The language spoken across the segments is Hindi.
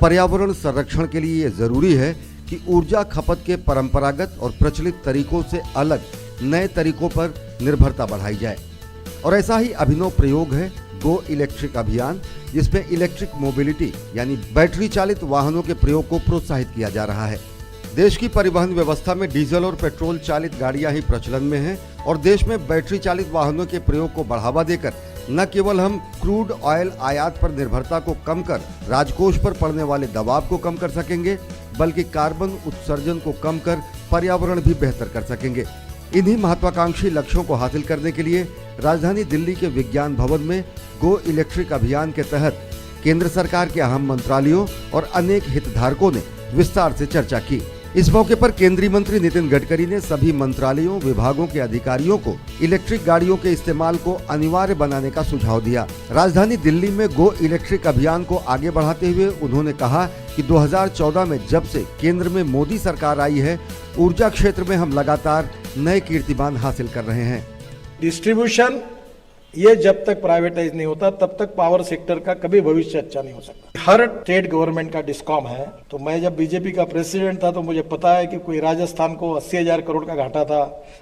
पर्यावरण संरक्षण के लिए ये जरूरी है कि ऊर्जा खपत के परंपरागत और प्रचलित तरीकों से अलग नए तरीकों पर निर्भरता बढ़ाई जाए। और ऐसा ही अभिनव प्रयोग है गो इलेक्ट्रिक अभियान, जिसमें इलेक्ट्रिक मोबिलिटी यानी बैटरी चालित वाहनों के प्रयोग को प्रोत्साहित किया जा रहा है। देश की परिवहन व्यवस्था में डीजल और पेट्रोल चालित गाड़ियां ही प्रचलन में हैं और देश में बैटरी चालित वाहनों के प्रयोग को बढ़ावा देकर न केवल हम क्रूड ऑयल आयात पर निर्भरता को कम कर राजकोष पर पड़ने वाले दबाव को कम कर सकेंगे, बल्कि कार्बन उत्सर्जन को कम कर पर्यावरण भी बेहतर कर सकेंगे। इन्हीं महत्वाकांक्षी लक्ष्यों को हासिल करने के लिए राजधानी दिल्ली के विज्ञान भवन में गो इलेक्ट्रिक अभियान के तहत केंद्र सरकार के अहम मंत्रालयों और अनेक हितधारकों ने विस्तार से चर्चा की। इस मौके पर केंद्रीय मंत्री नितिन गडकरी ने सभी मंत्रालयों विभागों के अधिकारियों को इलेक्ट्रिक गाड़ियों के इस्तेमाल को अनिवार्य बनाने का सुझाव दिया। राजधानी दिल्ली में गो इलेक्ट्रिक अभियान को आगे बढ़ाते हुए उन्होंने कहा कि 2014 में जब से केंद्र में मोदी सरकार आई है, ऊर्जा क्षेत्र में हम लगातार नए कीर्तिमान हासिल कर रहे हैं। डिस्ट्रीब्यूशन ये जब तक प्राइवेटाइज नहीं होता तब तक पावर सेक्टर का कभी भविष्य अच्छा नहीं हो सकता। हर स्टेट गवर्नमेंट का डिस्कॉम है। तो मैं जब बीजेपी का प्रेसिडेंट था तो मुझे पता है कि कोई राजस्थान को 80,000 करोड़ का घाटा था,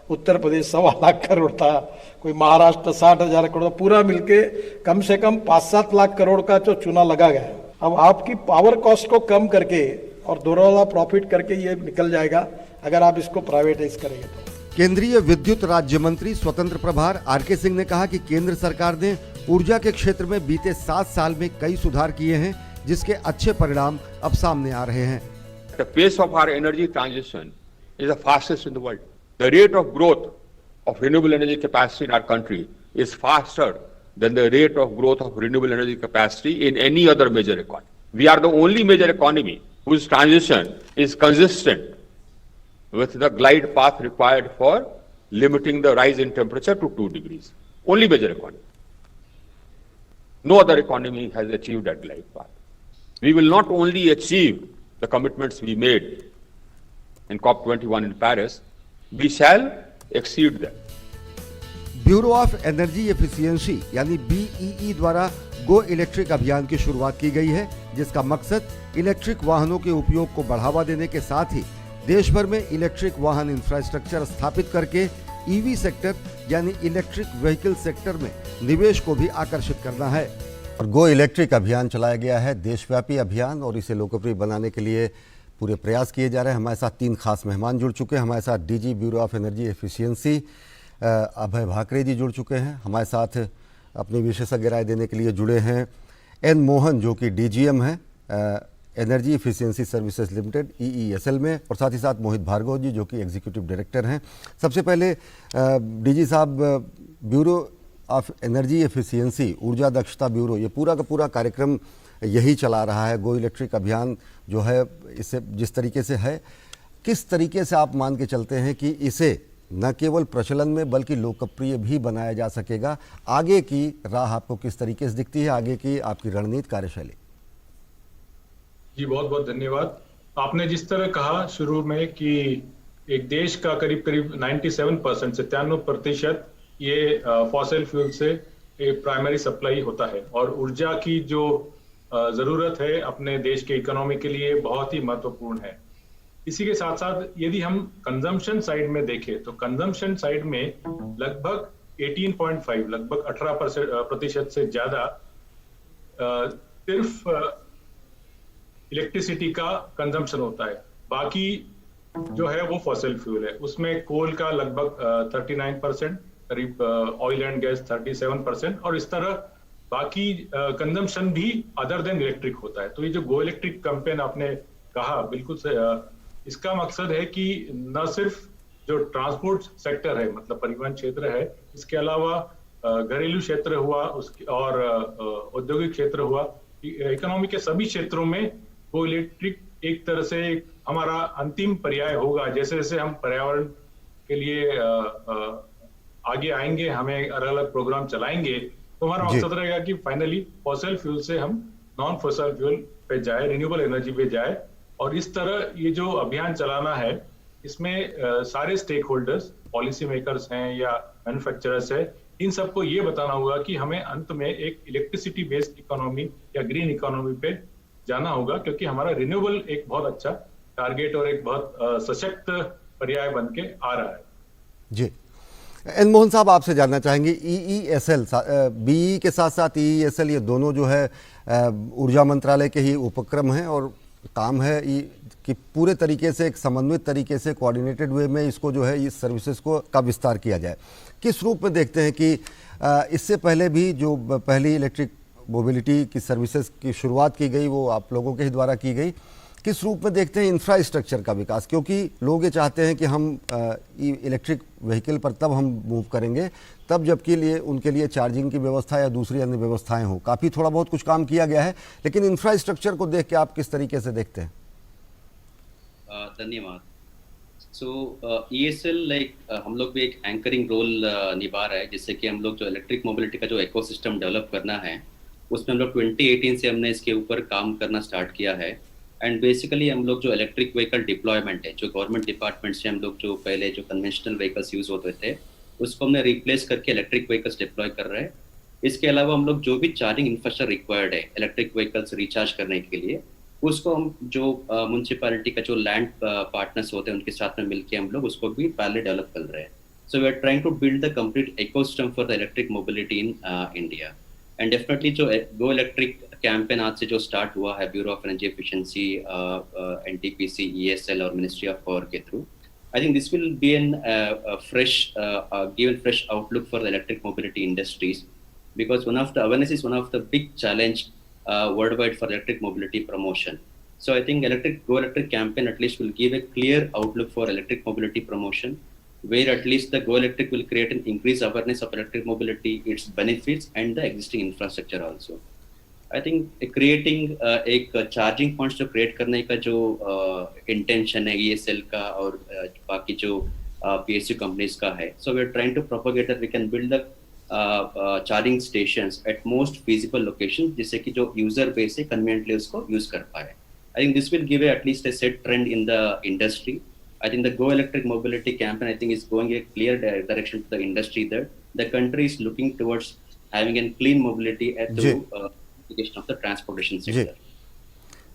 उत्तर प्रदेश 1.25 लाख करोड़ था, कोई महाराष्ट्र 60,000 करोड़, पूरा मिलके कम से कम 5-7 लाख करोड़ का जो चूना लगा गया। अब आपकी पावर कॉस्ट को कम करके और दोहरा प्रॉफिट करके ये निकल जाएगा अगर आप इसको प्राइवेटाइज करेंगे तो। केंद्रीय विद्युत राज्य मंत्री स्वतंत्र प्रभार आर.के. सिंह ने कहा कि केंद्र सरकार ने ऊर्जा के क्षेत्र में बीते 7 साल में कई सुधार किए हैं, जिसके अच्छे परिणाम अब सामने आ रहे हैं। The pace of our energy transition is the fastest in the world. The rate of growth of renewable energy capacity in our country is faster than the rate of growth of renewable energy capacity in any other major economy. We are the only major economy whose transition is consistent with the glide path required for limiting the rise in temperature to 2 degrees. Only major economy. No other economy has achieved that glide path. We will not only achieve the commitments we made in COP21 in Paris, we shall exceed them. Bureau of energy efficiency यानी BEE द्वारा गो इलेक्ट्रिक अभियान की शुरुआत की गई है, जिसका मकसद इलेक्ट्रिक वाहनों के उपयोग को बढ़ावा देने के साथ ही देश भर में इलेक्ट्रिक वाहन इंफ्रास्ट्रक्चर स्थापित करके ईवी सेक्टर यानी इलेक्ट्रिक व्हीकल सेक्टर में निवेश को भी आकर्षित करना है। और गो इलेक्ट्रिक अभियान चलाया गया है देशव्यापी अभियान और इसे लोकप्रिय बनाने के लिए पूरे प्रयास किए जा रहे हैं। हमारे साथ 3 खास मेहमान जुड़ चुके हैं। हमारे साथ DG bureau of energy efficiency Abhay Bhakare ji जुड़ चुके हैं। हमारे साथ अपनी विशेषज्ञ राय देने के लिए जुड़े हैं एन मोहन, जो कि DGM है energy efficiency services limited EESL में, और साथ ही साथ मोहित भार्गव जी, जो कि एग्जीक्यूटिव डायरेक्टर हैं। सबसे पहले डीजी साहब, ब्यूरो ऑफ एनर्जी एफिशिएंसी ऊर्जा दक्षता ब्यूरो ये पूरा का पूरा कार्यक्रम यही चला रहा है। गो इलेक्ट्रिक अभियान जो है, इससे जिस तरीके से है, किस तरीके से आप मान के चलते हैं कि इसे न केवल प्रचलन में बल्कि लोकप्रिय भी बनाया जा सकेगा? आगे की राह आपको किस तरीके से दिखती है, आगे की आपकी रणनीति कार्यशैली? जी बहुत बहुत धन्यवाद। आपने जिस तरह कहा शुरू में कि एक देश का करीब करीब 97% से 93% ये फॉसिल फ्यूल से एक प्राइमरी सप्लाई होता है और ऊर्जा की जो जरूरत है अपने देश के इकोनॉमी के लिए बहुत ही महत्वपूर्ण है। इसी के साथ साथ यदि हम कंजम्पशन साइड में देखें तो कंजम्पशन साइड में लगभग 18.5 लगभग 18% से ज्यादा सिर्फ इलेक्ट्रिसिटी का कंजम्पशन होता है। बाकी जो है वो फॉसिल फ्यूल है, उसमें कोल का लगभग 39%, करीब ऑयल एंड गैस 37%, और इस तरह बाकी कंजम्पशन भी अदर देन इलेक्ट्रिक होता है। तो ये जो गो इलेक्ट्रिक कैंपेन आपने कहा, बिल्कुल से इसका मकसद है कि न सिर्फ जो ट्रांसपोर्ट सेक्टर है, मतलब परिवहन क्षेत्र है, इसके अलावा घरेलू क्षेत्र हुआ उसके और औद्योगिक क्षेत्र हुआ, इकोनॉमी के सभी क्षेत्रों में वो इलेक्ट्रिक एक तरह से हमारा अंतिम पर्याय होगा। जैसे जैसे हम पर्यावरण के लिए आगे आएंगे, हमें अलग अलग प्रोग्राम चलाएंगे, तो हमारा मकसद रहेगा कि फाइनली फॉसिल फ्यूल से हम नॉन फॉसिल फ्यूल पे जाए, रिन्यूएबल एनर्जी पे जाए। और इस तरह ये जो अभियान चलाना है, इसमें सारे स्टेक होल्डर्स, पॉलिसी मेकर्स हैं या मैन्युफैक्चरर्स है, इन सबको ये बताना होगा कि हमें अंत में एक इलेक्ट्रिसिटी बेस्ड इकोनॉमी या ग्रीन इकोनॉमी पे जाना होगा, क्योंकि हमारा रिन्यूएबल एक बहुत अच्छा टारगेट और एक बहुत सशक्त पर्याय बन के आ रहा है। जी, एन मोहन साहब आपसे जानना चाहेंगे, EESL BE के साथ साथ EESL ये दोनों जो है ऊर्जा मंत्रालय के ही उपक्रम हैं और काम है कि पूरे तरीके से एक समन्वित तरीके से कोऑर्डिनेटेड वे में इसको जो है इस सर्विसेज को का विस्तार किया जाए। किस रूप में देखते हैं कि इससे पहले भी जो पहली इलेक्ट्रिक मोबिलिटी की सर्विसेज की शुरुआत की गई वो आप लोगों के ही द्वारा की गई, किस रूप में देखते हैं इंफ्रास्ट्रक्चर का विकास? क्योंकि लोग ये चाहते हैं कि हम इलेक्ट्रिक व्हीकल पर तब हम मूव करेंगे तब जबकि उनके लिए चार्जिंग की व्यवस्था या दूसरी अन्य व्यवस्थाएं हो। काफ़ी थोड़ा बहुत कुछ काम किया गया है, लेकिन इंफ्रास्ट्रक्चर को देख के आप किस तरीके से देखते हैं? धन्यवाद। ESL हम लोग भी एक एंकरिंग रोल निभा रहा है, जिससे कि हम लोग जो इलेक्ट्रिक मोबिलिटी का जो इकोसिस्टम डेवलप करना है उसमें हम लोग 2018 से हमने इसके ऊपर काम करना स्टार्ट किया है। एंड बेसिकली हम लोग जो इलेक्ट्रिक व्हीकल डिप्लॉयमेंट है, जो गवर्नमेंट डिपार्टमेंट से हम लोग जो पहले जो कन्वेंशनल व्हीकल्स यूज होते थे उसको हमने रिप्लेस करके इलेक्ट्रिक व्हीकल्स डिप्लॉय कर रहे हैं। इसके अलावा हम लोग जो भी चार्जिंग इंफ्रास्ट्रक्चर रिक्वायर्ड है इलेक्ट्रिक व्हीकल्स रिचार्ज करने के लिए, उसको हम जो म्युनिसिपैलिटी का जो लैंड पार्टनर्स होते हैं उनके साथ में मिलकर हम लोग उसको भी पहले डेवलप कर रहे हैं। So we are trying to build the complete ecosystem for the electric mobility in India. And definitely जो गो इलेक्ट्रिक कैंपेन आज से जो स्टार्ट हुआ है bureau of energy efficiency, NTPC, ESL और मिनिस्ट्री ऑफ पावर के through, I think this will be give a fresh outlook for the electric mobility industries, because awareness is one of the big challenge worldwide for electric mobility promotion. So I think Go Electric campaign at least will give a clear outlook for electric mobility promotion, where at least the Go Electric will create an increased awareness of electric mobility, its benefits and the existing infrastructure also. I think creating एक चार्जिंग पॉइंट्स जो क्रिएट करने का जो इंटेंशन है ESL का और बाकी जो PSU कंपनीज का है, so we are trying to propagate that we can build the charging stations at most feasible location, जिससे कि जो यूजर बेस है कन्वीनियंटली उसको यूज कर पाए। I think this will give at least a set trend in the industry. I think the Go Electric Mobility campaign, I think, is going a clear direction to the industry that the country is looking towards having a clean mobility at the of the transportation sector.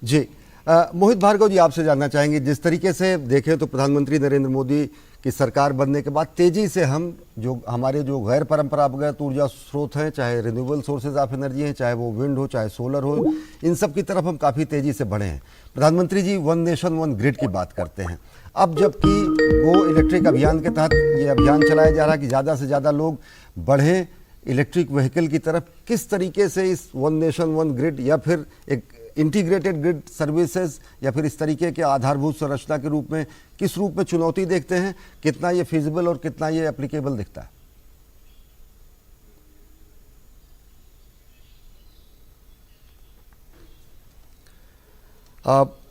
जी, मोहित भार्गव जी आपसे जानना चाहेंगे, जिस तरीके से देखें तो प्रधानमंत्री नरेंद्र मोदी की सरकार बनने के बाद तेजी से हम जो हमारे जो गैर परंपरागत ऊर्जा स्रोत हैं, चाहे रिन्यूएबल सोर्सेज ऑफ एनर्जी हैं, चाहे वो विंड हो चाहे सोलर हो, इन सब की तरफ हम काफ़ी तेज़ी से बढ़े हैं। प्रधानमंत्री जी वन नेशन वन ग्रिड की बात करते हैं। अब जबकि वो इलेक्ट्रिक अभियान के तहत ये अभियान चलाया जा रहा है कि ज़्यादा से ज़्यादा लोग बढ़ें इलेक्ट्रिक व्हीकल की तरफ, किस तरीके से इस वन नेशन वन ग्रिड या फिर एक इंटीग्रेटेड ग्रिड सर्विसेज या फिर इस तरीके के आधारभूत संरचना के रूप में किस रूप में चुनौती देखते हैं? कितना ये फिजिबल और कितना ये एप्लीकेबल दिखता है?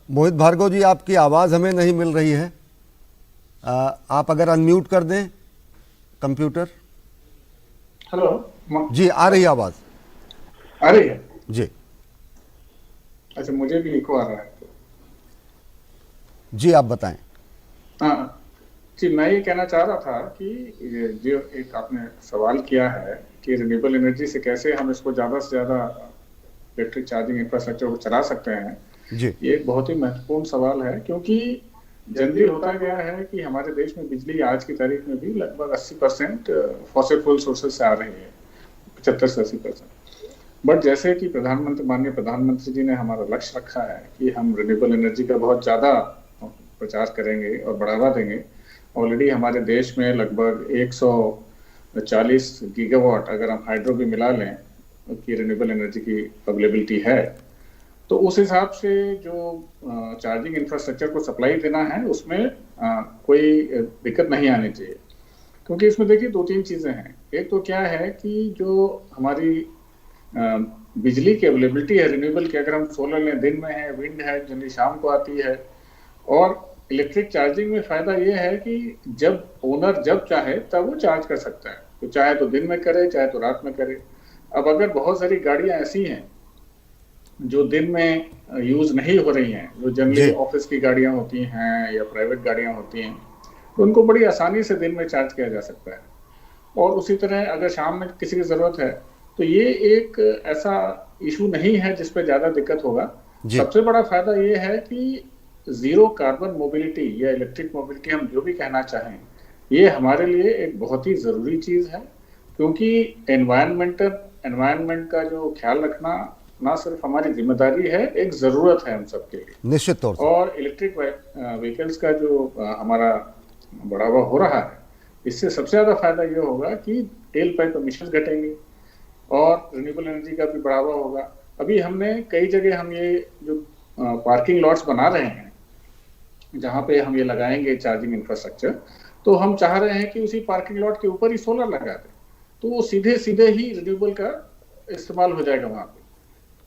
मोहित भार्गव जी, आपकी आवाज़ हमें नहीं मिल रही है। आप अगर अनम्यूट कर दें कंप्यूटर। हेलो जी, आ रही है आवाज़? आ रही है जी। अच्छा, मुझे भी इको आ रहा है जी, आप बताएं। हाँ जी, मैं ये कहना चाह रहा था कि ये जो एक आपने सवाल किया है कि रिन्यूएबल एनर्जी से कैसे हम इसको ज़्यादा से ज़्यादा इलेक्ट्रिक चार्जिंग इंफ्रास्ट्रक्चर को चला सकते हैं, जी, ये एक बहुत ही महत्वपूर्ण सवाल है। क्योंकि जल्दी होता गया है कि हमारे देश में बिजली आज की तारीख में भी लगभग 80% फॉसिल फ्यूल सोर्सेज से आ रही है, 75 से 80%। बट जैसे कि माननीय प्रधानमंत्री जी ने हमारा लक्ष्य रखा है कि हम रिन्यूएबल एनर्जी का बहुत ज़्यादा प्रचार करेंगे और बढ़ावा देंगे। ऑलरेडी हमारे देश में लगभग 140 गीगावाट अगर हम हाइड्रो भी मिला लें कि रिन्यूएबल एनर्जी की अवेलेबिलिटी है, तो उस हिसाब से जो चार्जिंग इंफ्रास्ट्रक्चर को सप्लाई देना है उसमें कोई दिक्कत नहीं आनी चाहिए। क्योंकि इसमें देखिए 2-3 चीज़ें हैं। एक तो क्या है कि जो हमारी बिजली की अवेलेबिलिटी है रिन्यूएबल की, अगर हम सोलर लें दिन में है, विंड है जनरली शाम को आती है, और इलेक्ट्रिक चार्जिंग में फ़ायदा ये है कि जब ओनर जब चाहे तब वो चार्ज कर सकता है, तो चाहे तो दिन में करे चाहे तो रात में करे। अब अगर बहुत सारी गाड़ियाँ ऐसी हैं जो दिन में यूज़ नहीं हो रही हैं, जो जनरली ऑफिस की गाड़ियाँ होती हैं या प्राइवेट गाड़ियाँ होती हैं, तो उनको बड़ी आसानी से दिन में चार्ज किया जा सकता है। और उसी तरह अगर शाम में किसी की ज़रूरत है तो ये एक ऐसा इशू नहीं है जिस पे ज़्यादा दिक्कत होगा। जी। सबसे बड़ा फायदा ये है कि जीरो कार्बन मोबिलिटी या इलेक्ट्रिक मोबिलिटी, हम जो भी कहना चाहें, ये हमारे लिए एक बहुत ही जरूरी चीज है, क्योंकि एनवायरनमेंट का जो ख्याल रखना ना सिर्फ हमारी जिम्मेदारी है, एक जरूरत है हम सबके लिए। निश्चित तौर से। और इलेक्ट्रिक व्हीकल्स का जो हमारा बढ़ावा हो रहा है, इससे सबसे ज्यादा फायदा ये होगा कि टेल पाइप एमिशन घटेंगे और रिन्यूएबल एनर्जी का भी बढ़ावा होगा। अभी हमने कई जगह हम ये जो पार्किंग लॉट्स बना रहे हैं, जहां पे हम ये लगाएंगे चार्जिंग इंफ्रास्ट्रक्चर, तो हम चाह रहे हैं कि उसी पार्किंग लॉट के ऊपर ही सोलर लगा दें, तो वो सीधे सीधे ही रिन्यूएबल का इस्तेमाल हो जाएगा वहां पे।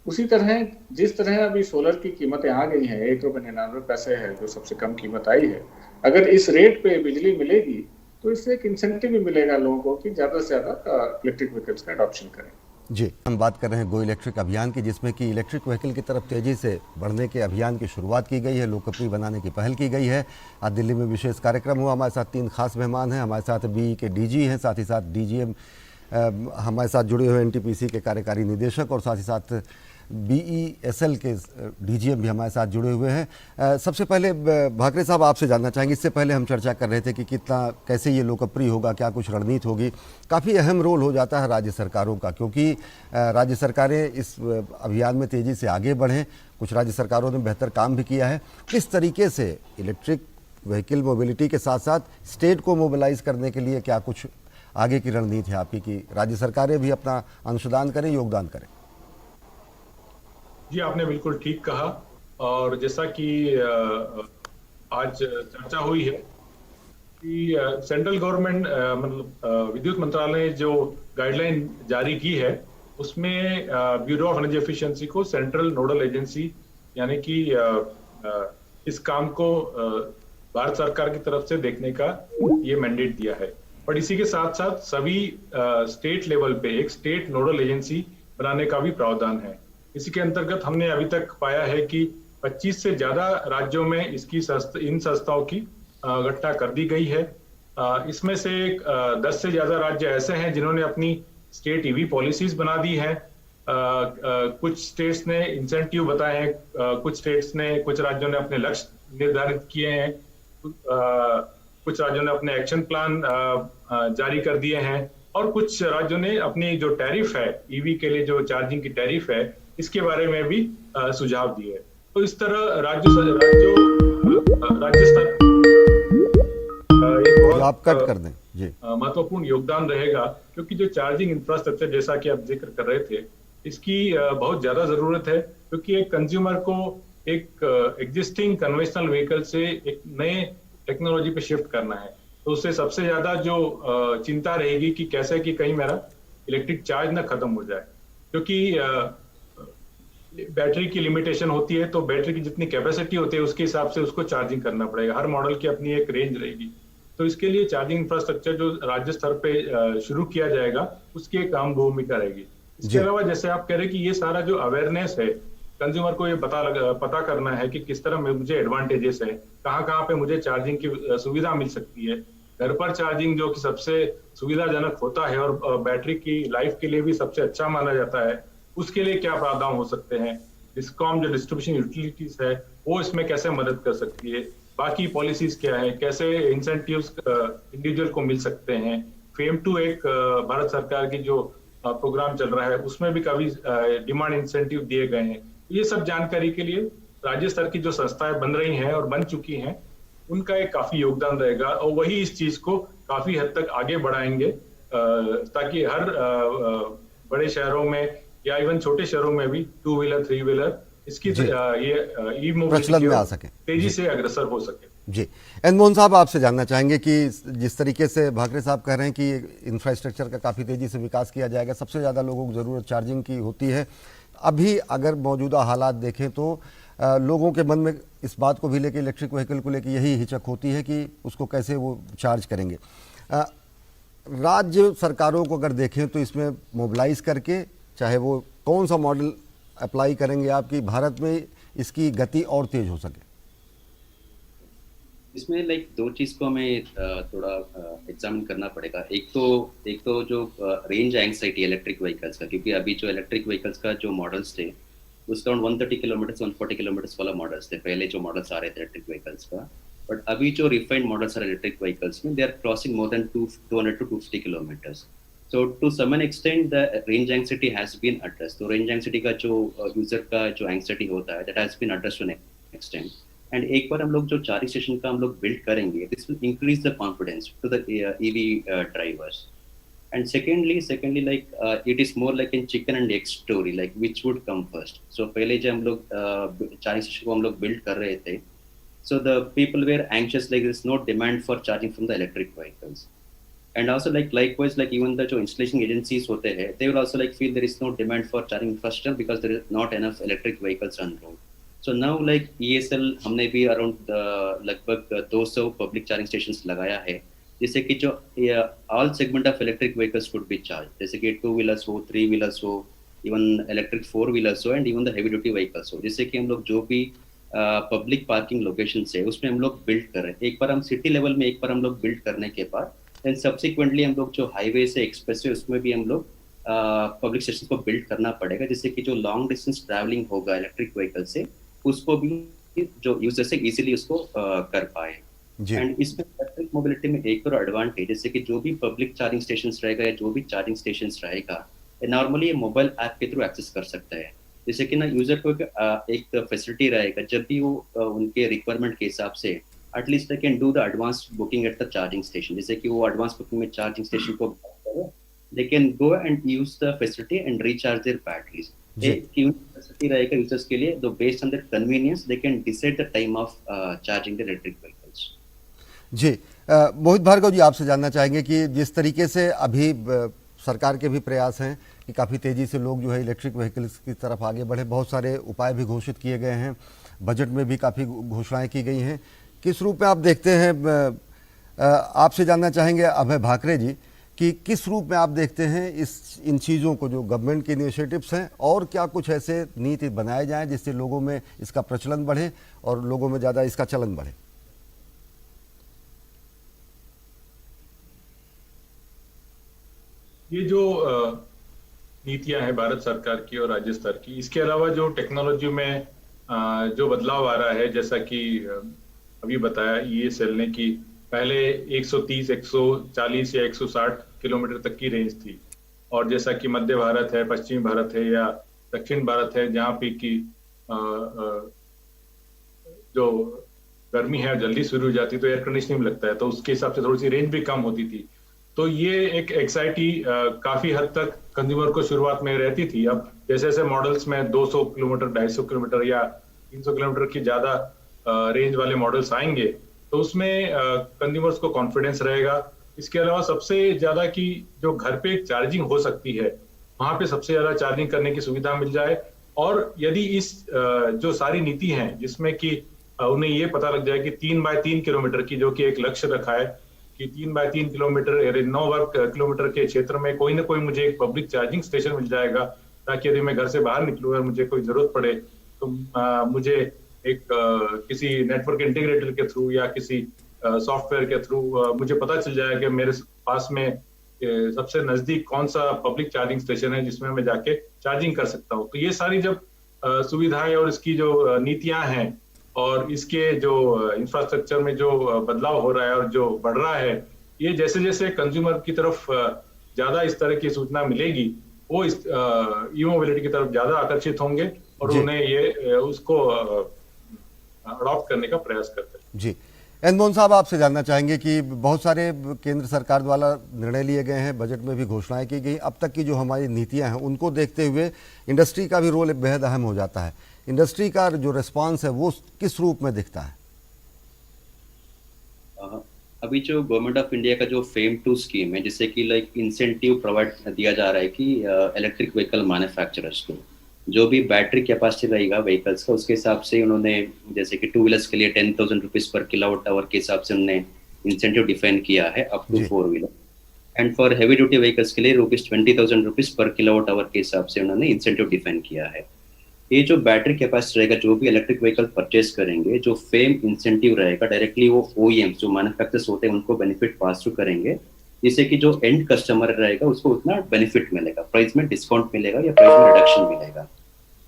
उसी तरह जिस तरह अभी सोलर की कीमतें आ गई हैं, 1.99 रुपये है जो सबसे कम कीमत आई है, अगर इस रेट पे बिजली मिलेगी तो इससे एक इंसेंटिव भी मिलेगा लोगों को कि ज्यादा से ज्यादा इलेक्ट्रिक व्हीकल्स का अडॉप्शन करें। जी, हम बात कर रहे हैं गो इलेक्ट्रिक अभियान की, जिसमें कि इलेक्ट्रिक व्हीकल की तरफ तेजी से बढ़ने के अभियान की शुरुआत की गई है, लोकप्रिय बनाने की पहल की गई है। आज दिल्ली में विशेष कार्यक्रम हुआ। हमारे साथ 3 खास मेहमान हैं। हमारे साथ बीई के डीजी हैं, साथ ही साथ डीजीएम हमारे साथ जुड़े हुए एनटीपीसी के कार्यकारी निदेशक, और साथ ही साथ बीईएसएल के डीजीएम भी हमारे साथ जुड़े हुए हैं। सबसे पहले भाकरे साहब आपसे जानना चाहेंगे, इससे पहले हम चर्चा कर रहे थे कि कैसे ये लोकप्रिय होगा, क्या कुछ रणनीति होगी। काफ़ी अहम रोल हो जाता है राज्य सरकारों का, क्योंकि राज्य सरकारें इस अभियान में तेज़ी से आगे बढ़ें। कुछ राज्य सरकारों ने बेहतर काम भी किया है। किस तरीके से इलेक्ट्रिक व्हीकल मोबिलिटी के साथ साथ स्टेट को मोबिलाइज करने के लिए क्या कुछ आगे की रणनीति है आपकी, कि राज्य सरकारें भी अपना अंशदान करें, योगदान करें? जी, आपने बिल्कुल ठीक कहा। और जैसा कि आज चर्चा हुई है कि सेंट्रल गवर्नमेंट मतलब विद्युत मंत्रालय ने जो गाइडलाइन जारी की है, उसमें ब्यूरो ऑफ एनर्जी एफिशिएंसी को सेंट्रल नोडल एजेंसी यानी कि इस काम को भारत सरकार की तरफ से देखने का ये मैंडेट दिया है। और इसी के साथ साथ सभी स्टेट लेवल पे एक स्टेट नोडल एजेंसी बनाने का भी प्रावधान है। इसी के अंतर्गत हमने अभी तक पाया है कि 25 से ज्यादा राज्यों में इन संस्थाओं की घटना कर दी गई है। इसमें से 10 से ज्यादा राज्य ऐसे हैं जिन्होंने अपनी स्टेट ईवी पॉलिसीज बना दी है। कुछ स्टेट्स ने इंसेंटिव बताए हैं, कुछ राज्यों ने अपने लक्ष्य निर्धारित किए हैं, कुछ राज्यों ने अपने एक्शन प्लान जारी कर दिए हैं, और कुछ राज्यों ने अपनी जो टैरिफ है ईवी के लिए, जो चार्जिंग की टैरिफ है, इसके बारे में भी सुझाव दिए। तो इस तरह राज्य स्तर एक बहुत आप कट कर दें जी, महत्वपूर्ण योगदान रहेगा, क्योंकि जो चार्जिंग इंफ्रास्ट्रक्चर जैसा कि आप जिक्र कर रहे थे, इसकी बहुत ज्यादा जरूरत है, क्योंकि एक कंज्यूमर को एक एग्जिस्टिंग कन्वेंशनल व्हीकल से एक नए टेक्नोलॉजी पे शिफ्ट करना है। तो उससे सबसे ज्यादा जो चिंता रहेगी कि कैसे कि कहीं मेरा इलेक्ट्रिक चार्ज ना खत्म हो जाए, क्योंकि बैटरी की लिमिटेशन होती है। तो बैटरी की जितनी कैपेसिटी होती है उसके हिसाब से उसको चार्जिंग करना पड़ेगा। हर मॉडल की अपनी एक रेंज रहेगी। तो इसके लिए चार्जिंग इंफ्रास्ट्रक्चर जो राज्य स्तर पे शुरू किया जाएगा, उसकी एक अहम भूमिका रहेगी। इसके अलावा जैसे आप कह रहे कि ये सारा जो अवेयरनेस है, कंज्यूमर को ये पता करना है कि किस तरह मुझे एडवांटेजेस है, कहाँ पे मुझे चार्जिंग की सुविधा मिल सकती है। घर पर चार्जिंग जो कि सबसे सुविधाजनक होता है और बैटरी की लाइफ के लिए भी सबसे अच्छा माना जाता है, उसके लिए क्या प्रावधान हो सकते हैं। डिस्कॉम जो डिस्ट्रीब्यूशन यूटिलिटीज है, वो इसमें कैसे मदद कर सकती है। बाकी पॉलिसीज क्या है, कैसे इंसेंटिव्स इंडिविजुअल को मिल सकते हैं। फेम 2 एक भारत सरकार की जो प्रोग्राम चल रहा है, उसमें भी काफी डिमांड इंसेंटिव दिए गए हैं। ये सब जानकारी के लिए राज्य स्तर की जो संस्थाएं बन रही हैं और बन चुकी हैं, उनका एक काफी योगदान रहेगा, और वही इस चीज को काफी हद तक आगे बढ़ाएंगे, ताकि हर बड़े शहरों में या इवन छोटे शहरों में भी 2 व्हीलर 3 व्हीलर इसकी ये ई मोबिलिटी में आ सके, तेजी से अग्रसर हो सके। जी, एन मोहन साहब आपसे जानना चाहेंगे कि जिस तरीके से भाकरे साहब कह रहे हैं कि इंफ्रास्ट्रक्चर का काफ़ी तेज़ी से विकास किया जाएगा, सबसे ज़्यादा लोगों को ज़रूरत चार्जिंग की होती है। अभी अगर मौजूदा हालात देखें तो लोगों के मन में इस बात को भी लेके, इलेक्ट्रिक व्हीकल को लेके यही हिचक होती है कि उसको कैसे वो चार्ज करेंगे। राज्य सरकारों को अगर देखें तो इसमें मोबिलाइज करके, चाहे वो कौन सा मॉडल अप्लाई करेंगे आपकी, भारत में इसकी गति और तेज हो सके? इसमें दो चीज को हमें थोड़ा एग्जामिन करना पड़ेगा। एक तो जो रेंज एंग्जाइटी इलेक्ट्रिक व्हीकल्स का, क्योंकि अभी जो इलेक्ट्रिक व्हीकल्स का जो मॉडल्स थे उसका 130 किलोमीटर 140 किलोमीटर वाला मॉडल्स थे पहले जो मॉडल्स आ रहे थे इलेक्ट्रिक व्हीकल्स का. बट अभी जो रिफाइंड मॉडल्स आ रहे इलेक्ट्रिक व्हीकल्स में, they are crossing more than 200 to 250 kilometres. So to some extent the range anxiety has been addressed. तो range anxiety का जो यूजर का जो एंग्जाइटी होता है that has been addressed to an extent. And एक बार हम लोग जो चार्जिंग स्टेशन का हम लोग बिल्ड करेंगे, this will increase the confidence to the EV drivers. And secondly like it is more like in chicken and egg story, like which would come first. So पहले जब हम लोग चार्जिंग स्टेशन को हम लोग बिल्ड कर रहे थे, so the people were anxious like there is no demand for charging from the electric vehicles. And also likewise like even the जो installation agencies होते हैं, they will also like feel there is no demand for charging infrastructure because there is not enough electric vehicles on road. So now like ESL हमने भी around लगभग 200 public charging stations लगाया है, जिससे कि जो all segment of electric vehicles could be charged, जैसे कि 2-wheelers हो, 3-wheelers हो, even electric 4-wheelers हो, and even the heavy duty vehicles हो, जिससे कि हम लोग जो भी पब्लिक पार्किंग लोकेशन है उसमें हम लोग बिल्ड कर रहे हैं. एक बार हम सिटी लेवल में एक बार हम लोग बिल्ड करने के बाद देन सब्सिक्वेंटली हम लोग जो हाईवे से एक्सप्रेसवे उसमें भी हम लोग पब्लिक स्टेशन को बिल्ड करना पड़ेगा, जिससे कि जो लॉन्ग डिस्टेंस ट्रैवलिंग होगा इलेक्ट्रिक व्हीकल से उसको भी जो यूजर से इजीली उसको कर पाए. एंड इसमें इलेक्ट्रिक मोबिलिटी में एक और एडवांटेज, जैसे कि जो भी पब्लिक चार्जिंग स्टेशन रहेगा या जो भी चार्जिंग स्टेशन रहेगा नॉर्मली मोबाइल ऐप के थ्रू एक्सेस कर सकता है, जैसे कि ना यूजर को एक फैसिलिटी रहेगा जब भी वो उनके रिक्वायरमेंट के हिसाब से at least they can do the advanced booking at the charging station, जैसे कि वो एडवांस बुकिंग में चार्जिंग स्टेशन को they can go and use the facility and recharge their batteries. एक फैसिलिटी रहेगा यूजर्स के लिए, तो based on their convenience they can decide the time of charging the electric vehicles. जी मोहित भार्गव जी, आपसे जानना चाहेंगे कि जिस तरीके से अभी सरकार के भी प्रयास हैं कि काफ़ी तेज़ी से लोग जो है इलेक्ट्रिक व्हीकल्स की तरफ आगे बढ़े, बहुत सारे उपाय भी घोषित किए गए हैं, बजट में भी काफ़ी घोषणाएं की गई हैं, किस रूप में आप देखते हैं? आपसे जानना चाहेंगे अभय भाकरे जी कि किस रूप में आप देखते हैं इन चीज़ों को जो गवर्नमेंट के इनिशिएटिव्स हैं, और क्या कुछ ऐसे नीति बनाए जाएं जिससे लोगों में इसका प्रचलन बढ़े और लोगों में ज़्यादा इसका चलन बढ़े? ये जो नीतियां हैं भारत सरकार की और राज्य स्तर की, इसके अलावा जो टेक्नोलॉजी में जो बदलाव आ रहा है, जैसा कि अभी बताया ESL ने कि पहले 130, 140 या 160 किलोमीटर तक की रेंज थी, और जैसा कि मध्य भारत है, पश्चिमी भारत है या दक्षिण भारत है, जहाँ पे की जो गर्मी है जल्दी शुरू हो जाती तो एयर कंडीशनिंग में लगता है, तो उसके हिसाब से थोड़ी सी रेंज भी कम होती थी. तो ये एक एक्साइटी काफी हद तक कंज्यूमर को शुरुआत में रहती थी. अब जैसे जैसे मॉडल्स में 200 किलोमीटर 250 किलोमीटर या 300 किलोमीटर की ज्यादा रेंज वाले मॉडल्स आएंगे, तो उसमें कंज्यूमर्स को कॉन्फिडेंस रहेगा. इसके अलावा सबसे ज्यादा की जो घर पे चार्जिंग हो सकती है, वहां पे सबसे ज्यादा चार्जिंग करने की सुविधा मिल जाए. और यदि इस जो सारी नीति है जिसमें कि उन्हें ये पता लग जाए कि 3x3 किलोमीटर की जो कि एक लक्ष्य रखा है कि 3x3 किलोमीटर 9 वर्ग किलोमीटर के क्षेत्र में कोई ना कोई मुझे एक पब्लिक चार्जिंग स्टेशन मिल जाएगा, ताकि यदि मैं घर से बाहर निकलूँ और मुझे कोई जरूरत पड़े तो मुझे एक किसी नेटवर्क इंटीग्रेटर के थ्रू या किसी सॉफ्टवेयर के थ्रू मुझे पता चल जाए कि मेरे पास में सबसे नजदीक कौन सा पब्लिक चार्जिंग स्टेशन है जिसमें मैं जाके चार्जिंग कर सकता हूँ. तो ये सारी जब सुविधाएं और इसकी जो नीतियां हैं और इसके जो इंफ्रास्ट्रक्चर में जो बदलाव हो रहा है और जो बढ़ रहा है, ये जैसे जैसे कंज्यूमर की तरफ ज्यादा इस तरह की सूचना मिलेगी, वो इस ई मोबिलिटी की तरफ ज्यादा आकर्षित होंगे और उन्हें ये उसको अडॉप्ट करने का प्रयास करते हैं. जी एन मोहन साहब, आपसे जानना चाहेंगे कि बहुत सारे केंद्र सरकार द्वारा निर्णय लिए गए हैं, बजट में भी घोषणाएं की गई, अब तक की जो हमारी नीतियां हैं उनको देखते हुए इंडस्ट्री का भी रोल बेहद अहम हो जाता है. इंडस्ट्री का जो रिस्पांस है वो किस रूप में दिखता है? अभी जो गवर्नमेंट ऑफ इंडिया का जो फेम 2 स्कीम है, जिससे कि लाइक इंसेंटिव प्रोवाइड दिया जा रहा है कि इलेक्ट्रिक व्हीकल मैन्युफैक्चरर्स को जो भी बैटरी कैपेसिटी रहेगा व्हीकल्स का, उसके हिसाब से उन्होंने जैसे कि 2 व्हीलर्स के लिए 10,000 रुपीज पर किलोवाट आवर के हिसाब से उन्होंने इंसेंटिव डिफाइन किया है up to 4 wheeler. And for heavy duty vehicles के लिए ₹20,000 पर किलोवाट आवर के हिसाब से उन्होंने इंसेंटिव डिफाइन किया है. ये जो बैटरी कैपेसिटी रहेगा, जो भी इलेक्ट्रिक व्हीकल परचेज करेंगे, जो फेम इंसेंटिव रहेगा डायरेक्टली वो OEMs जो मैन्युफैक्चरर्स होते हैं उनको बेनिफिट पास थ्रू करेंगे, जिससे कि जो एंड कस्टमर रहेगा उसको उतना बेनिफिट मिलेगा, प्राइस में डिस्काउंट मिलेगा या प्राइस में रिडक्शन मिलेगा.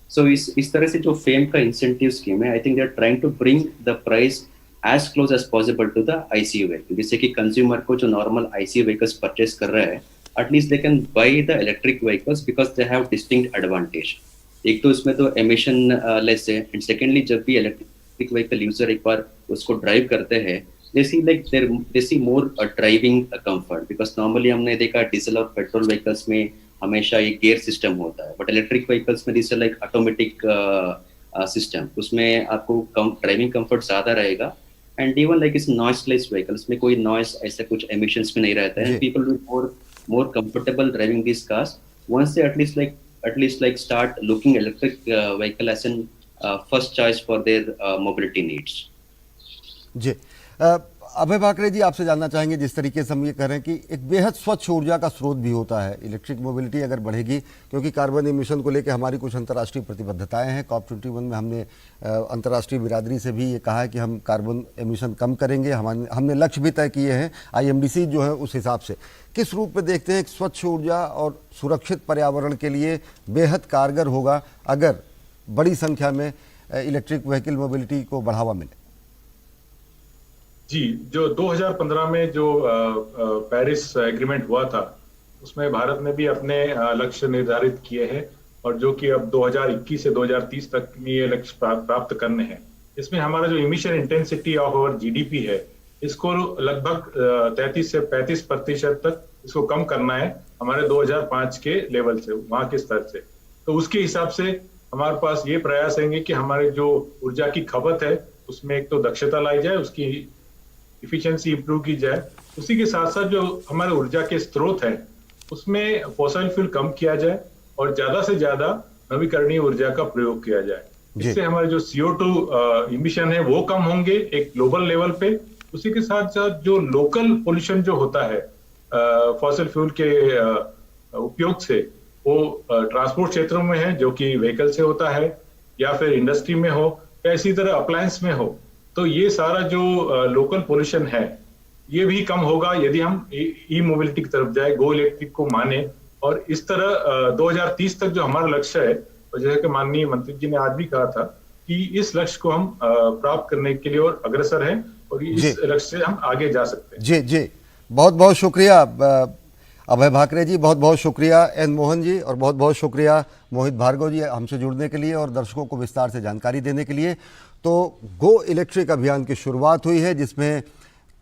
सो इस तरह से जो फेम का इंसेंटिव स्कीम है, I think they are trying to bring the price as close as possible to the ICU vehicle, जिससे कि कंज्यूमर को जो नॉर्मल आईसीयू व्हीकल्स परचेस कर रहे हैं, at least they can buy the electric vehicles because they have distinct advantage. एक तो इसमें तो एमिशन लेस है, एंड सेकेंडली जब भी इलेक्ट्रिक व्हीकल यूजर एक बार उसको ड्राइव करते हैं, they see more driving comfort, because normally हमने देखा डीजल और पेट्रोल व्हीकल्स में हमेशा एक गियर सिस्टम होता है, बट इलेक्ट्रिक व्हीकल्स में दिस लाइक ऑटोमेटिक सिस्टम, उसमें आपको ड्राइविंग कंफर्ट ज्यादा रहेगा, एंड इवन लाइक इस नॉइसलेस व्हीकल्स में कोई नॉइस ऐसा कुछ एमिशंस में नहीं रहता है, people will more comfortable driving these cars once they at least start looking electric vehicle as an first choice for their mobility needs. जी अभय भाकरे जी, आपसे जानना चाहेंगे, जिस तरीके से हम ये कह रहे हैं कि एक बेहद स्वच्छ ऊर्जा का स्रोत भी होता है इलेक्ट्रिक मोबिलिटी अगर बढ़ेगी, क्योंकि कार्बन एमिशन को लेकर हमारी कुछ अंतर्राष्ट्रीय प्रतिबद्धताएं हैं। COP21 में हमने अंतर्राष्ट्रीय बिरादरी से भी ये कहा है कि हम कार्बन एमिशन कम करेंगे, हमने लक्ष्य भी तय किए हैं IMDC जो है उस हिसाब से। किस रूप में देखते हैं स्वच्छ ऊर्जा और सुरक्षित पर्यावरण के लिए बेहद कारगर होगा अगर बड़ी संख्या में इलेक्ट्रिक व्हीकल मोबिलिटी को बढ़ावा मिले? जी, जो 2015 में जो पेरिस एग्रीमेंट हुआ था, उसमें भारत ने भी अपने लक्ष्य निर्धारित किए हैं, और जो कि अब 2021 से 2030 तक में ये लक्ष्य प्राप्त करने हैं। इसमें हमारा जो emission intensity of our GDP है, इसको लगभग 33 से 35% तक इसको कम करना है हमारे 2005 के लेवल से, वहां के स्तर से। तो उसके हिसाब से हमारे पास ये प्रयास रहेंगे कि हमारे जो ऊर्जा की खपत है उसमें एक तो दक्षता लाई जाए, उसकी इफिशिएंसी इंप्रूव की जाए, उसी के साथ साथ जो हमारे ऊर्जा के स्रोत हैं उसमें फॉसिल फ्यूल कम किया जाए और ज्यादा से ज्यादा नवीकरणीय ऊर्जा का प्रयोग किया जाए। इससे हमारे जो CO2 इमिशन है वो कम होंगे एक ग्लोबल लेवल पे। उसी के साथ साथ जो लोकल पोल्यूशन जो होता है फॉसिल फ्यूल के उपयोग से, वो ट्रांसपोर्ट क्षेत्रों में है जो कि व्हीकल से होता है, या फिर इंडस्ट्री में हो, या इसी तरह अप्लायंस में हो, तो ये सारा जो लोकल पोल्यूशन है ये भी कम होगा यदि हम ई मोबिलिटी की तरफ जाए, गो इलेक्ट्रिक को माने। और इस तरह 2030 तक जो हमारा लक्ष्य है, और जैसे कि माननीय मंत्री जी ने आज भी कहा था कि इस लक्ष्य को हम प्राप्त करने के लिए और अग्रसर हैं, और इस लक्ष्य से हम आगे जा सकते हैं। जी जी, बहुत बहुत शुक्रिया अभय भाकरे जी, बहुत बहुत शुक्रिया N मोहन जी, और बहुत बहुत शुक्रिया मोहित भार्गव जी हमसे जुड़ने के लिए और दर्शकों को विस्तार से जानकारी देने के लिए। तो गो इलेक्ट्रिक अभियान की शुरुआत हुई है, जिसमें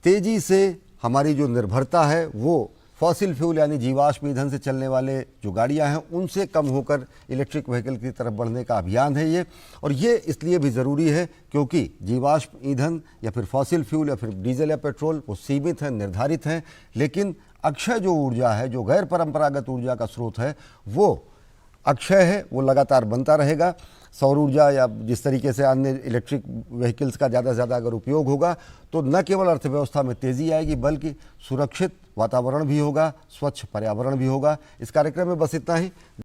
तेज़ी से हमारी जो निर्भरता है वो फॉसिल फ्यूल यानी जीवाश्म ईंधन से चलने वाले जो गाड़ियां हैं उनसे कम होकर इलेक्ट्रिक व्हीकल की तरफ बढ़ने का अभियान है ये। और ये इसलिए भी ज़रूरी है क्योंकि जीवाश्म ईंधन या फिर फॉसिल फ्यूल या फिर डीजल या पेट्रोल वो सीमित हैं, निर्धारित हैं, लेकिन अक्षय जो ऊर्जा है, जो गैर परंपरागत ऊर्जा का स्रोत है, वो अक्षय है, वो लगातार बनता रहेगा। सौर ऊर्जा या जिस तरीके से अन्य इलेक्ट्रिक व्हीकल्स का ज़्यादा से ज़्यादा अगर उपयोग होगा तो न केवल अर्थव्यवस्था में तेज़ी आएगी बल्कि सुरक्षित वातावरण भी होगा, स्वच्छ पर्यावरण भी होगा। इस कार्यक्रम में बस इतना ही।